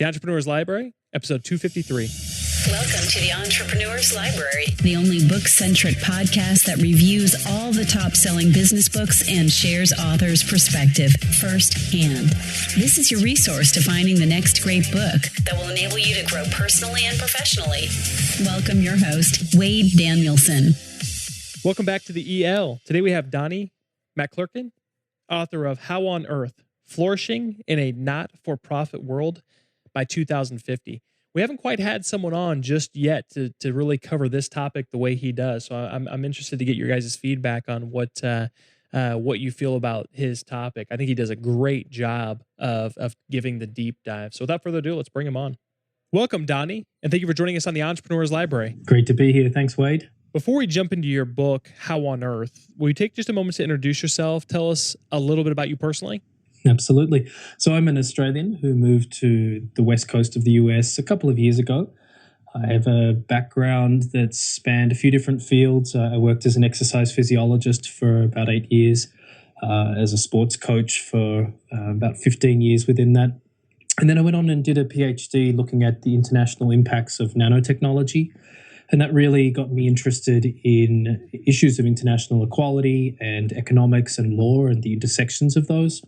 The Entrepreneur's Library, episode 253. Welcome to the Entrepreneur's Library, the only book-centric podcast that reviews all the top-selling business books and shares authors' perspective firsthand. This is your resource to finding the next great book that will enable you to grow personally and professionally. Welcome your host, Wade Danielson. Welcome back to the EL. Today we have Donnie MacLurcan, author of How on Earth, Flourishing in a Not-for-Profit World by 2050. We haven't quite had someone on just yet to really cover this topic the way he does. So I'm interested to get your guys' feedback on what you feel about his topic. I think he does a great job of giving the deep dive. So without further ado, let's bring him on. Welcome, Donnie, and thank you for joining us on the Entrepreneur's Library. Great to be here. Thanks, Wade. Before we jump into your book, How on Earth, will you take just a moment to introduce yourself? Tell us a little bit about you personally. Absolutely. So I'm an Australian who moved to the west coast of the US a couple of years ago. I have a background that spanned a few different fields. I worked as an exercise physiologist for about 8 years, as a sports coach for about 15 years within that. And then I went on and did a PhD looking at the international impacts of nanotechnology. And that really got me interested in issues of international equality and economics and law and the intersections of those.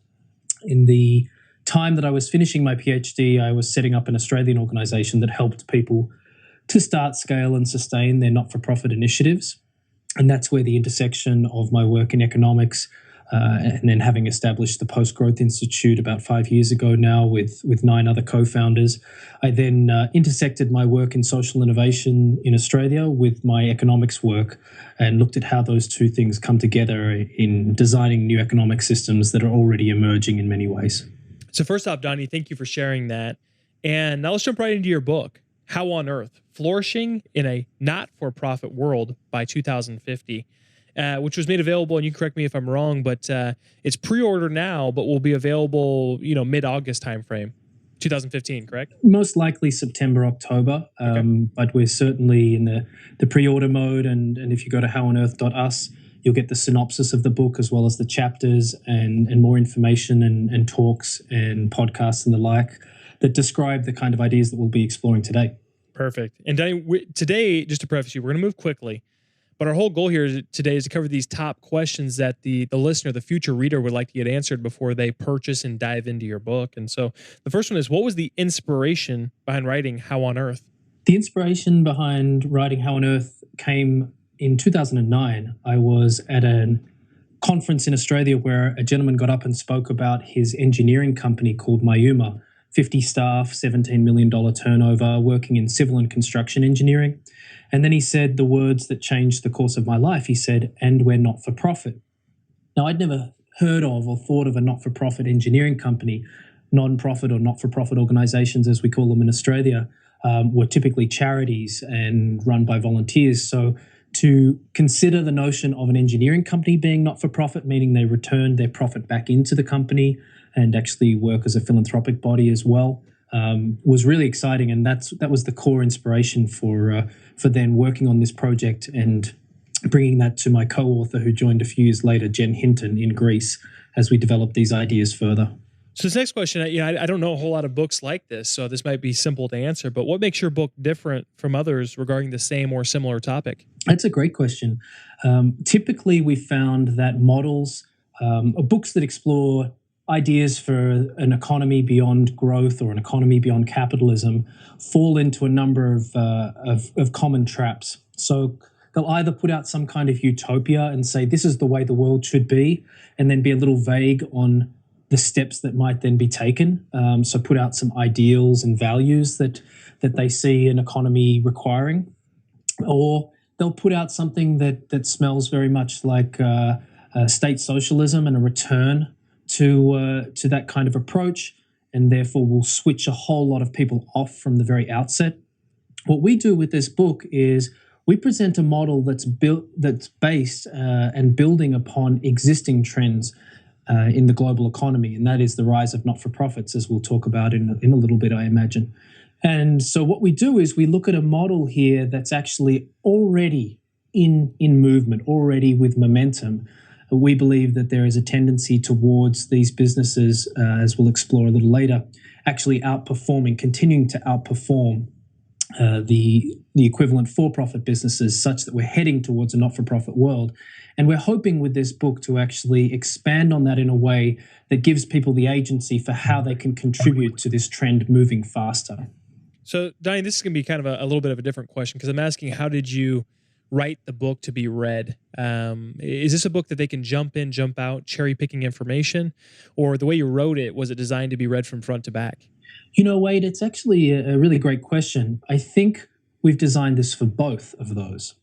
In the time that I was finishing my PhD, I was setting up an Australian organisation that helped people to start, scale and sustain their not-for-profit initiatives. And that's where the intersection of my work in economics and then having established the Post-Growth Institute about 5 years ago now with 9 other co-founders, I then intersected my work in social innovation in Australia with my economics work and looked at how those two things come together in designing new economic systems that are already emerging in many ways. So first off, Donnie, thank you for sharing that. And now let's jump right into your book, How on Earth, Flourishing in a Not-for-Profit World by 2050. Which was made available, and you correct me if I'm wrong, but it's pre-order now, but will be available, mid-August timeframe, 2015, correct? Most likely September, October, Okay. But we're certainly in the pre-order mode, and if you go to howonearth.us, you'll get the synopsis of the book as well as the chapters and more information and talks and podcasts and the like that describe the kind of ideas that we'll be exploring today. Perfect. And Donnie, today, just to preface you, we're going to move quickly. But our whole goal here today is to cover these top questions that the listener, the future reader, would like to get answered before they purchase and dive into your book. And so the first one is, what was the inspiration behind writing How on Earth? The inspiration behind writing How on Earth came in 2009. I was at a conference in Australia where a gentleman got up and spoke about his engineering company called Mayuma, 50 staff, $17 million turnover, working in civil and construction engineering. And then he said the words that changed the course of my life. He said, "And we're not for profit." Now, I'd never heard of or thought of a not-for-profit engineering company. Non-profit or not-for-profit organizations, as we call them in Australia, were typically charities and run by volunteers. So to consider the notion of an engineering company being not-for-profit, meaning they returned their profit back into the company and actually work as a philanthropic body as well, was really exciting, and that was the core inspiration for then working on this project and bringing that to my co-author, who joined a few years later, Jen Hinton in Greece, as we developed these ideas further. So this next question, I don't know a whole lot of books like this, so this might be simple to answer, but what makes your book different from others regarding the same or similar topic? That's a great question. Typically, we found that models, books that explore ideas for an economy beyond growth or an economy beyond capitalism fall into a number of common traps. So they'll either put out some kind of utopia and say this is the way the world should be, and then be a little vague on the steps that might then be taken. So put out some ideals and values that they see an economy requiring, or they'll put out something that smells very much like state socialism and a return to that kind of approach, and therefore will switch a whole lot of people off from the very outset. What we do with this book is we present a model that's based and building upon existing trends in the global economy, and that is the rise of not-for-profits, as we'll talk about in a little bit, I imagine. And so what we do is we look at a model here that's actually already in movement, already with momentum. We believe that there is a tendency towards these businesses, as we'll explore a little later, actually continuing to outperform the equivalent for-profit businesses, such that we're heading towards a not-for-profit world. And we're hoping with this book to actually expand on that in a way that gives people the agency for how they can contribute to this trend moving faster. So, Donnie, this is going to be kind of a little bit of a different question, because I'm asking, how did you write the book to be read? Is this a book that they can jump in, jump out, cherry picking information? Or the way you wrote it, was it designed to be read from front to back? You know, Wade, it's actually a really great question. I think we've designed this for both of those.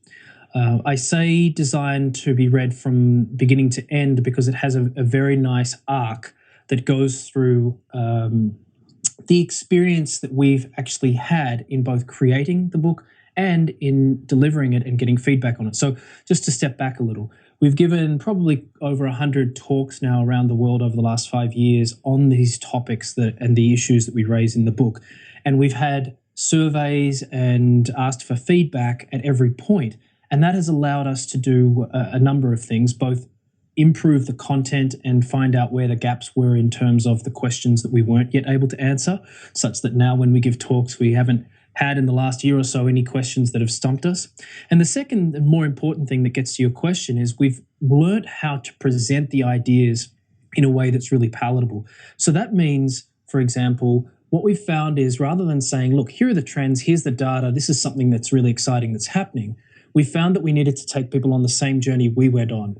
I say designed to be read from beginning to end because it has a very nice arc that goes through the experience that we've actually had in both creating the book and in delivering it and getting feedback on it. So just to step back a little, we've given probably over 100 talks now around the world over the last 5 years on these topics and the issues that we raise in the book. And we've had surveys and asked for feedback at every point. And that has allowed us to do a number of things, both improve the content and find out where the gaps were in terms of the questions that we weren't yet able to answer, such that now when we give talks, we haven't had in the last year or so any questions that have stumped us. And the second and more important thing that gets to your question is we've learned how to present the ideas in a way that's really palatable. So that means, for example, what we've found is rather than saying, look, here are the trends, here's the data, this is something that's really exciting that's happening, we found that we needed to take people on the same journey we went on,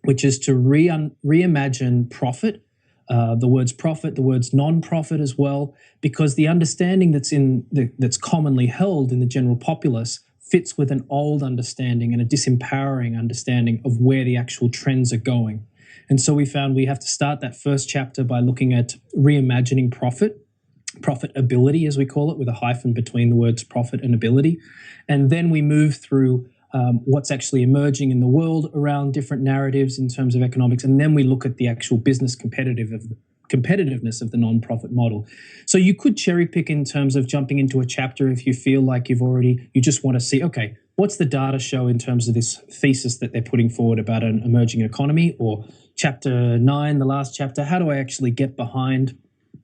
which is to reimagine profit, the words profit, the words non-profit as well, because the understanding that's commonly held in the general populace fits with an old understanding and a disempowering understanding of where the actual trends are going. And so we found we have to start that first chapter by looking at reimagining profitability, as we call it, with a hyphen between the words profit and ability. And then we move through what's actually emerging in the world around different narratives in terms of economics. And then we look at the actual business competitiveness of the non-profit model. So you could cherry pick in terms of jumping into a chapter if you feel like you just want to see, okay, what's the data show in terms of this thesis that they're putting forward about an emerging economy? Or chapter 9, the last chapter, how do I actually get behind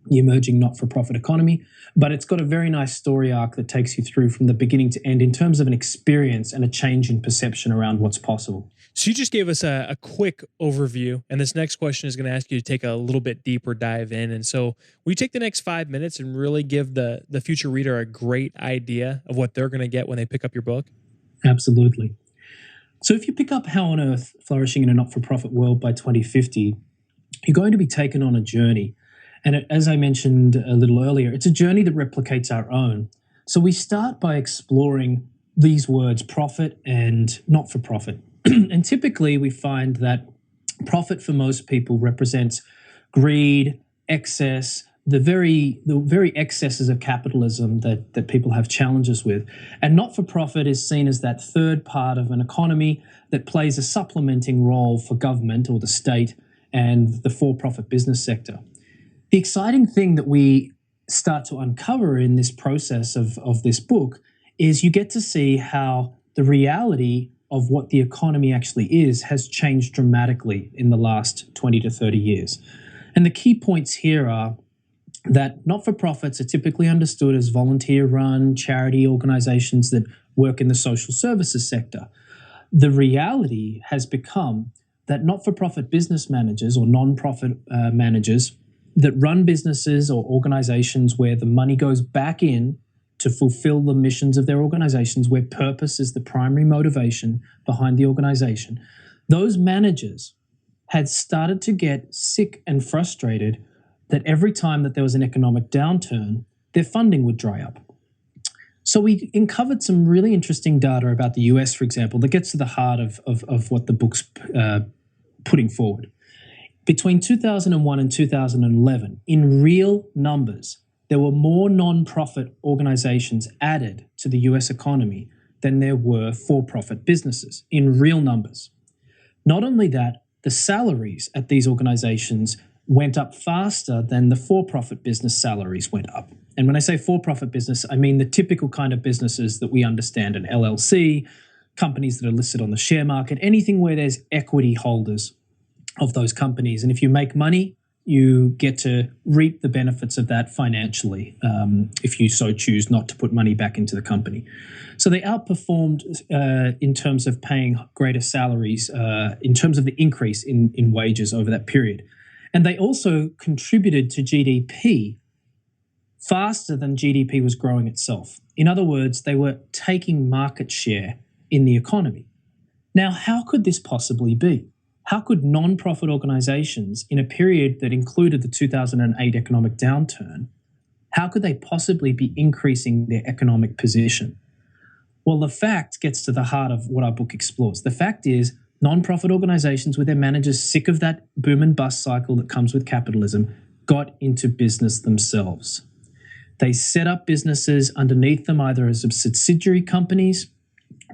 the emerging not-for-profit economy? But it's got a very nice story arc that takes you through from the beginning to end in terms of an experience and a change in perception around what's possible. So you just gave us a quick overview, and this next question is going to ask you to take a little bit deeper dive in. And so will you take the next 5 minutes and really give the future reader a great idea of what they're going to get when they pick up your book? Absolutely. So if you pick up How on Earth, Flourishing in a Not-for-Profit World by 2050, you're going to be taken on a journey. And as I mentioned a little earlier, it's a journey that replicates our own. So we start by exploring these words, profit and not-for-profit. And typically we find that profit for most people represents greed, excess, the very excesses of capitalism that people have challenges with. And not-for-profit is seen as that third part of an economy that plays a supplementing role for government or the state and the for-profit business sector. The exciting thing that we start to uncover in this process of this book is you get to see how the reality of what the economy actually is has changed dramatically in the last 20 to 30 years. And the key points here are that not-for-profits are typically understood as volunteer-run charity organizations that work in the social services sector. The reality has become that not-for-profit business managers or non-profit managers that run businesses or organizations where the money goes back in to fulfill the missions of their organizations, where purpose is the primary motivation behind the organization, those managers had started to get sick and frustrated that every time that there was an economic downturn, their funding would dry up. So we uncovered some really interesting data about the US, for example, that gets to the heart of what the book's putting forward. Between 2001 and 2011, in real numbers, there were more non-profit organizations added to the US economy than there were for-profit businesses, in real numbers. Not only that, the salaries at these organizations went up faster than the for-profit business salaries went up. And when I say for-profit business, I mean the typical kind of businesses that we understand, an LLC, companies that are listed on the share market, anything where there's equity holders of those companies. And if you make money, you get to reap the benefits of that financially if you so choose not to put money back into the company. So they outperformed in terms of paying greater salaries, in terms of the increase in wages over that period. And they also contributed to GDP faster than GDP was growing itself. In other words, they were taking market share in the economy. Now, how could this possibly be? How could non-profit organizations, in a period that included the 2008 economic downturn, how could they possibly be increasing their economic position? Well, the fact gets to the heart of what our book explores. The fact is, non-profit organizations with their managers sick of that boom and bust cycle that comes with capitalism got into business themselves. They set up businesses underneath them, either as subsidiary companies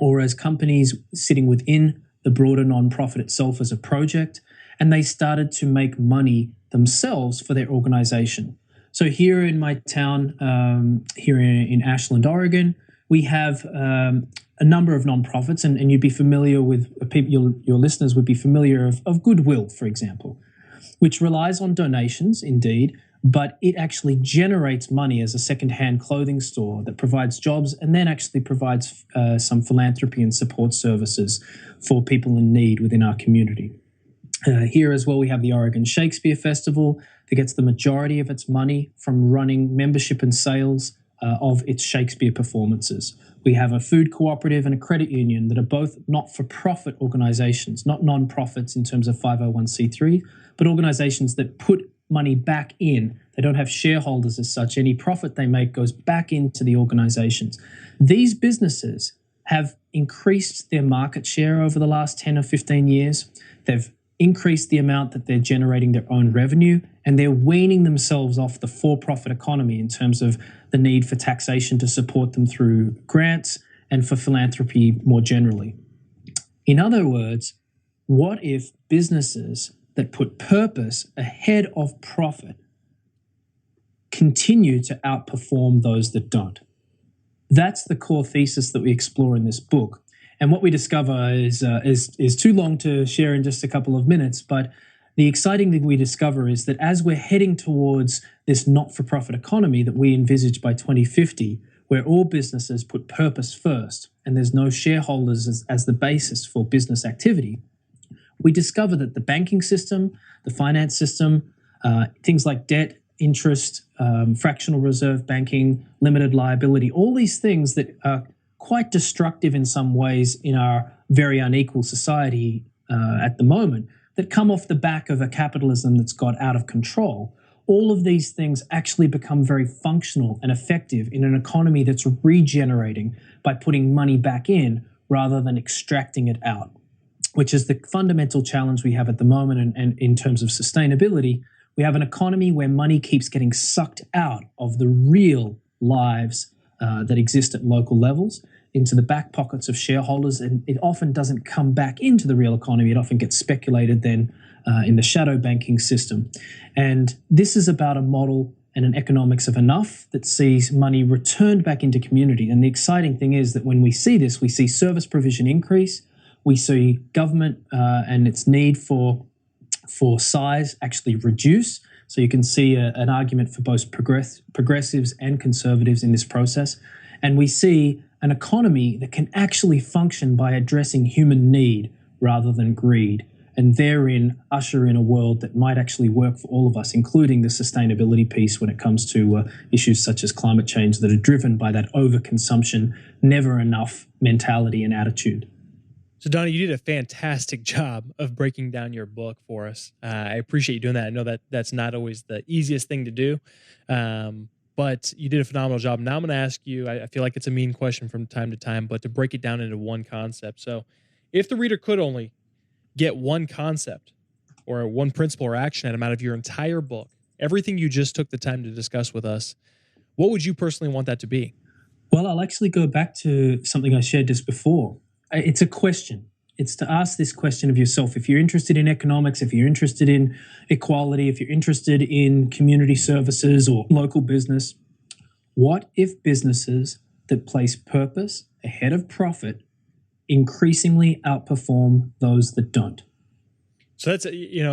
or as companies sitting within the broader non-profit itself as a project, and they started to make money themselves for their organization. So here in my town, here in Ashland, Oregon, we have a number of nonprofits, and you'd be familiar with, your listeners would be familiar of Goodwill, for example, which relies on donations, indeed, but it actually generates money as a secondhand clothing store that provides jobs and then actually provides some philanthropy and support services for people in need within our community. Here as well, we have the Oregon Shakespeare Festival that gets the majority of its money from running membership and sales of its Shakespeare performances. We have a food cooperative and a credit union that are both not-for-profit organizations, not non-profits in terms of 501c3, but organizations that put money back in. They don't have shareholders as such. Any profit they make goes back into the organizations. These businesses have increased their market share over the last 10 or 15 years. They've increased the amount that they're generating their own revenue, and they're weaning themselves off the for-profit economy in terms of the need for taxation to support them through grants and for philanthropy more generally. In other words, what if businesses that put purpose ahead of profit continue to outperform those that don't? That's the core thesis that we explore in this book. And what we discover is too long to share in just a couple of minutes, but the exciting thing we discover is that as we're heading towards this not-for-profit economy that we envisage by 2050, where all businesses put purpose first and there's no shareholders as the basis for business activity, we discover that the banking system, the finance system, things like debt, interest, fractional reserve banking, limited liability, all these things that are quite destructive in some ways in our very unequal society at the moment, that come off the back of a capitalism that's got out of control. All of these things actually become very functional and effective in an economy that's regenerating by putting money back in rather than extracting it out, which is the fundamental challenge we have at the moment. And in terms of sustainability, we have an economy where money keeps getting sucked out of the real lives that exist at local levels into the back pockets of shareholders, and it often doesn't come back into the real economy. It often gets speculated then in the shadow banking system. And this is about a model and an economics of enough that sees money returned back into community. And the exciting thing is that when we see this, we see service provision increase, we see government and its need for size actually reduce. So you can see an argument for both progressives and conservatives in this process. And we see an economy that can actually function by addressing human need rather than greed, and therein usher in a world that might actually work for all of us, including the sustainability piece when it comes to issues such as climate change that are driven by that overconsumption, never enough mentality and attitude. So, Donnie, you did a fantastic job of breaking down your book for us. I appreciate you doing that. I know that that's not always the easiest thing to do, but you did a phenomenal job. Now I'm going to ask you, I feel like it's a mean question from time to time, but to break it down into one concept. So if the reader could only get one concept or one principle or action item out of your entire book, everything you just took the time to discuss with us, what would you personally want that to be? Well, I'll actually go back to something I shared just before. It's a question. It's to ask this question of yourself. If you're interested in economics, if you're interested in equality, if you're interested in community services or local business, what if businesses that place purpose ahead of profit increasingly outperform those that don't? So that's, you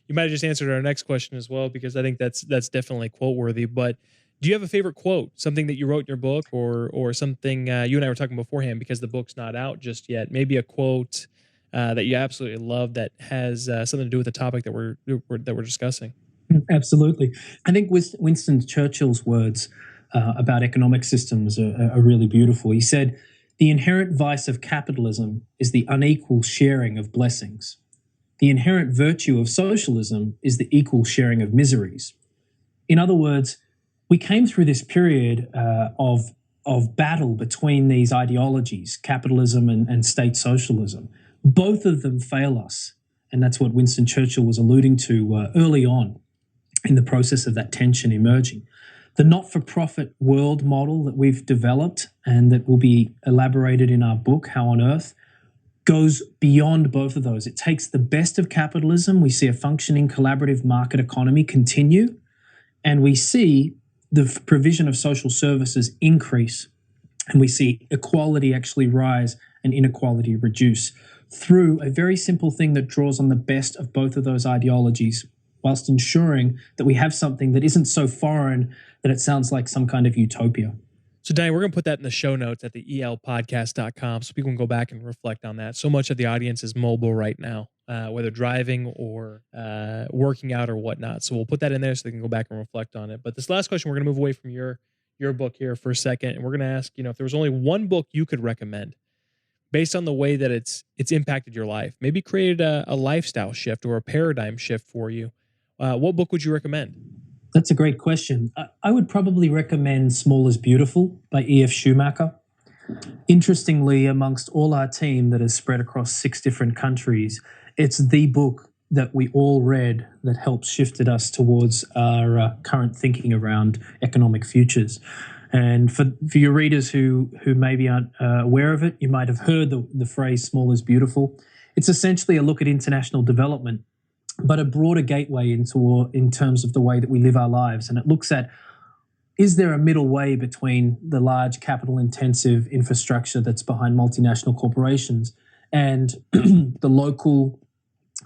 You might have just answered our next question as well, because I think that's definitely quote worthy. But do you have a favorite quote, something that you wrote in your book, or something you and I were talking beforehand because the book's not out just yet? Maybe a quote that you absolutely love that has something to do with the topic that we're discussing. Absolutely. I think Winston Churchill's words about economic systems are really beautiful. He said, "The inherent vice of capitalism is the unequal sharing of blessings. The inherent virtue of socialism is the equal sharing of miseries." In other words, we came through this period of battle between these ideologies, capitalism and state socialism. Both of them fail us. And that's what Winston Churchill was alluding to early on in the process of that tension emerging. The not-for-profit world model that we've developed and that will be elaborated in our book, How on Earth, goes beyond both of those. It takes the best of capitalism. We see a functioning collaborative market economy continue, and we see the provision of social services increase, and we see equality actually rise and inequality reduce through a very simple thing that draws on the best of both of those ideologies, whilst ensuring that we have something that isn't so foreign that it sounds like some kind of utopia. So, Donnie, we're going to put that in the show notes at the elpodcast.com so people can go back and reflect on that. So much of the audience is mobile right now, whether driving or working out or whatnot. So we'll put that in there so they can go back and reflect on it. But this last question, we're going to move away from your book here for a second, and we're going to ask, if there was only one book you could recommend based on the way that it's impacted your life, maybe created a lifestyle shift or a paradigm shift for you, what book would you recommend? That's a great question. I would probably recommend Small is Beautiful by E.F. Schumacher. Interestingly, amongst all our team that is spread across 6 different countries, it's the book that we all read that helped shifted us towards our current thinking around economic futures. And for your readers who maybe aren't aware of it, you might have heard the phrase small is beautiful. It's essentially a look at international development, but a broader gateway in terms of the way that we live our lives. And it looks at, is there a middle way between the large capital-intensive infrastructure that's behind multinational corporations and the local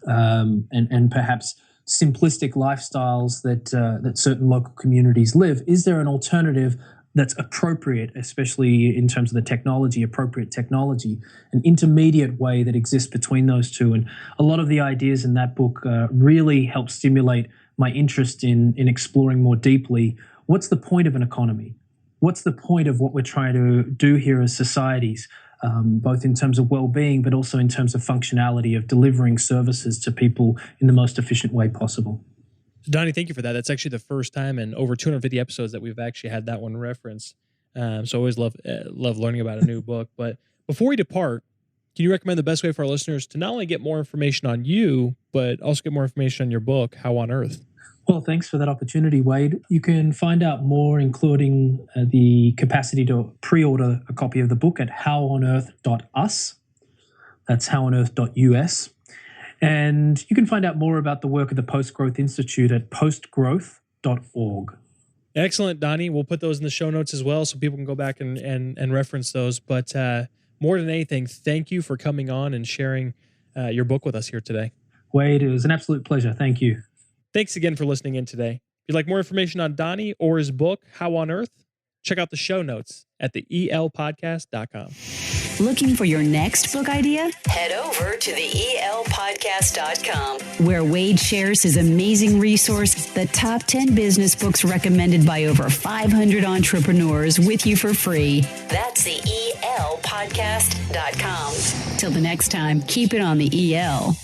and perhaps simplistic lifestyles that certain local communities live? Is there an alternative that's appropriate, especially in terms of the technology, appropriate technology, an intermediate way that exists between those two? And a lot of the ideas in that book really help stimulate my interest in exploring more deeply, what's the point of an economy? What's the point of what we're trying to do here as societies, both in terms of well-being, but also in terms of functionality of delivering services to people in the most efficient way possible? Donnie, thank you for that. That's actually the first time in over 250 episodes that we've actually had that one referenced. So I always love learning about a new book. But before we depart, can you recommend the best way for our listeners to not only get more information on you, but also get more information on your book, How on Earth? Well, thanks for that opportunity, Wade. You can find out more, including the capacity to pre-order a copy of the book at howonearth.us. That's howonearth.us. And you can find out more about the work of the Post-Growth Institute at postgrowth.org. Excellent, Donnie. We'll put those in the show notes as well so people can go back and reference those. But more than anything, thank you for coming on and sharing your book with us here today. Wade, it was an absolute pleasure. Thank you. Thanks again for listening in today. If you'd like more information on Donnie or his book, How on Earth, check out the show notes at the elpodcast.com. Looking for your next book idea? Head over to the elpodcast.com, where Wade shares his amazing resource, the top 10 business books recommended by over 500 entrepreneurs, with you for free. That's the elpodcast.com. Till the next time, keep it on the EL.